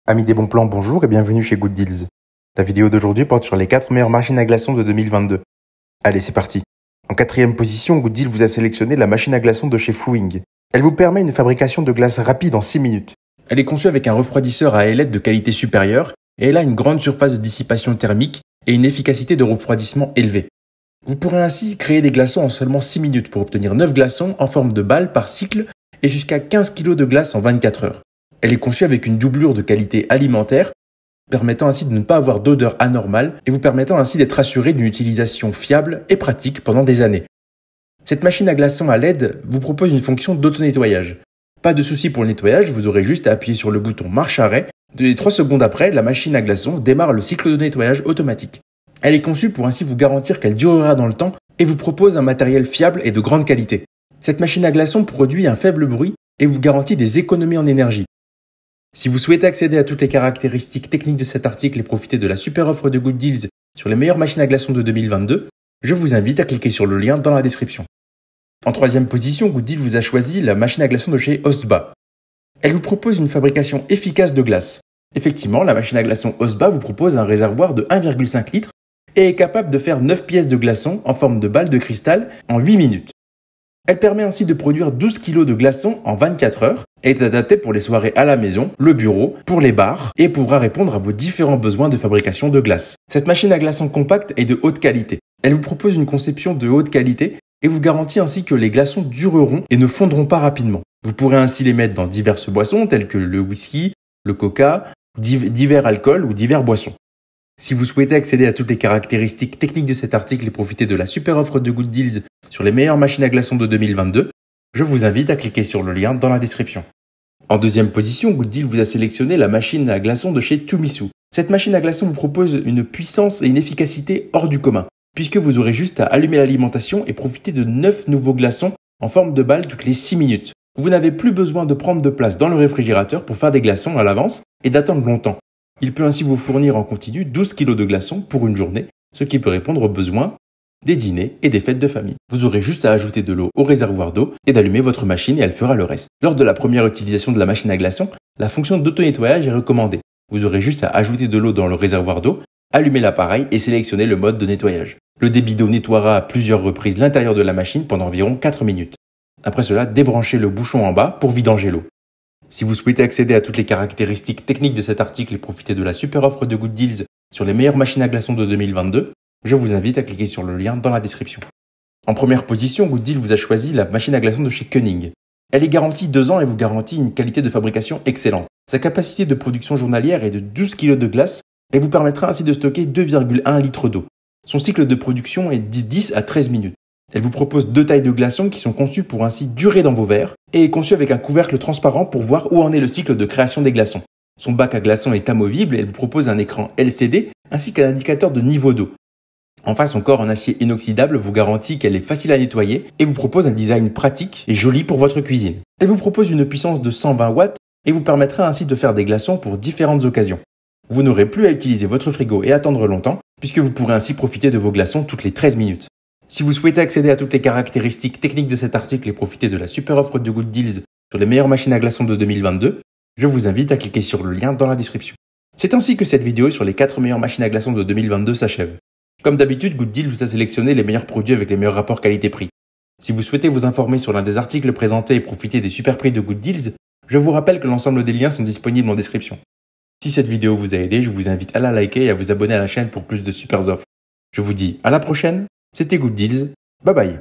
Amis des bons plans, bonjour et bienvenue chez Good Deals. La vidéo d'aujourd'hui porte sur les 4 meilleures machines à glaçons de 2022. Allez, c'est parti. En 4e position, Good Deals vous a sélectionné la machine à glaçons de chez Fouing. Elle vous permet une fabrication de glace rapide en 6 minutes. Elle est conçue avec un refroidisseur à ailettes de qualité supérieure et elle a une grande surface de dissipation thermique et une efficacité de refroidissement élevée. Vous pourrez ainsi créer des glaçons en seulement 6 minutes pour obtenir 9 glaçons en forme de balle par cycle et jusqu'à 15 kg de glace en 24 heures. Elle est conçue avec une doublure de qualité alimentaire, permettant ainsi de ne pas avoir d'odeur anormale et vous permettant ainsi d'être assuré d'une utilisation fiable et pratique pendant des années. Cette machine à glaçons à LED vous propose une fonction d'auto-nettoyage. Pas de souci pour le nettoyage, vous aurez juste à appuyer sur le bouton marche-arrêt. 3 secondes après, la machine à glaçons démarre le cycle de nettoyage automatique. Elle est conçue pour ainsi vous garantir qu'elle durera dans le temps et vous propose un matériel fiable et de grande qualité. Cette machine à glaçons produit un faible bruit et vous garantit des économies en énergie. Si vous souhaitez accéder à toutes les caractéristiques techniques de cet article et profiter de la super offre de Good Deals sur les meilleures machines à glaçons de 2022, je vous invite à cliquer sur le lien dans la description. En 3e position, Good Deals vous a choisi la machine à glaçons de chez Ostba. Elle vous propose une fabrication efficace de glace. Effectivement, la machine à glaçons Ostba vous propose un réservoir de 1,5 litres et est capable de faire 9 pièces de glaçons en forme de balle de cristal en 8 minutes. Elle permet ainsi de produire 12 kg de glaçons en 24 heures et est adaptée pour les soirées à la maison, le bureau, pour les bars et pourra répondre à vos différents besoins de fabrication de glace. Cette machine à glaçons compacte est de haute qualité. Elle vous propose une conception de haute qualité et vous garantit ainsi que les glaçons dureront et ne fondront pas rapidement. Vous pourrez ainsi les mettre dans diverses boissons telles que le whisky, le coca, divers alcools ou diverses boissons. Si vous souhaitez accéder à toutes les caractéristiques techniques de cet article et profiter de la super offre de Good Deals sur les meilleures machines à glaçons de 2022, je vous invite à cliquer sur le lien dans la description. En 2e position, Good Deals vous a sélectionné la machine à glaçons de chez Tumisu. Cette machine à glaçons vous propose une puissance et une efficacité hors du commun, puisque vous aurez juste à allumer l'alimentation et profiter de 9 nouveaux glaçons en forme de balle toutes les 6 minutes. Vous n'avez plus besoin de prendre de place dans le réfrigérateur pour faire des glaçons à l'avance et d'attendre longtemps. Il peut ainsi vous fournir en continu 12 kg de glaçons pour une journée, ce qui peut répondre aux besoins des dîners et des fêtes de famille. Vous aurez juste à ajouter de l'eau au réservoir d'eau et d'allumer votre machine et elle fera le reste. Lors de la première utilisation de la machine à glaçons, la fonction d'auto-nettoyage est recommandée. Vous aurez juste à ajouter de l'eau dans le réservoir d'eau, allumer l'appareil et sélectionner le mode de nettoyage. Le débit d'eau nettoiera à plusieurs reprises l'intérieur de la machine pendant environ 4 minutes. Après cela, débranchez le bouchon en bas pour vidanger l'eau. Si vous souhaitez accéder à toutes les caractéristiques techniques de cet article et profiter de la super offre de Good Deals sur les meilleures machines à glaçons de 2022, je vous invite à cliquer sur le lien dans la description. En première position, Good Deals vous a choisi la machine à glaçons de chez Keuning. Elle est garantie 2 ans et vous garantit une qualité de fabrication excellente. Sa capacité de production journalière est de 12 kg de glace et vous permettra ainsi de stocker 2,1 litres d'eau. Son cycle de production est de 10 à 13 minutes. Elle vous propose 2 tailles de glaçons qui sont conçues pour ainsi durer dans vos verres et est conçue avec un couvercle transparent pour voir où en est le cycle de création des glaçons. Son bac à glaçons est amovible et elle vous propose un écran LCD ainsi qu'un indicateur de niveau d'eau. Enfin, son corps en acier inoxydable vous garantit qu'elle est facile à nettoyer et vous propose un design pratique et joli pour votre cuisine. Elle vous propose une puissance de 120 watts et vous permettra ainsi de faire des glaçons pour différentes occasions. Vous n'aurez plus à utiliser votre frigo et attendre longtemps puisque vous pourrez ainsi profiter de vos glaçons toutes les 13 minutes. Si vous souhaitez accéder à toutes les caractéristiques techniques de cet article et profiter de la super offre de Good Deals sur les meilleures machines à glaçons de 2022, je vous invite à cliquer sur le lien dans la description. C'est ainsi que cette vidéo sur les 4 meilleures machines à glaçons de 2022 s'achève. Comme d'habitude, Good Deals vous a sélectionné les meilleurs produits avec les meilleurs rapports qualité-prix. Si vous souhaitez vous informer sur l'un des articles présentés et profiter des super prix de Good Deals, je vous rappelle que l'ensemble des liens sont disponibles en description. Si cette vidéo vous a aidé, je vous invite à la liker et à vous abonner à la chaîne pour plus de super offres. Je vous dis à la prochaine. C'était Good Deals. Bye bye.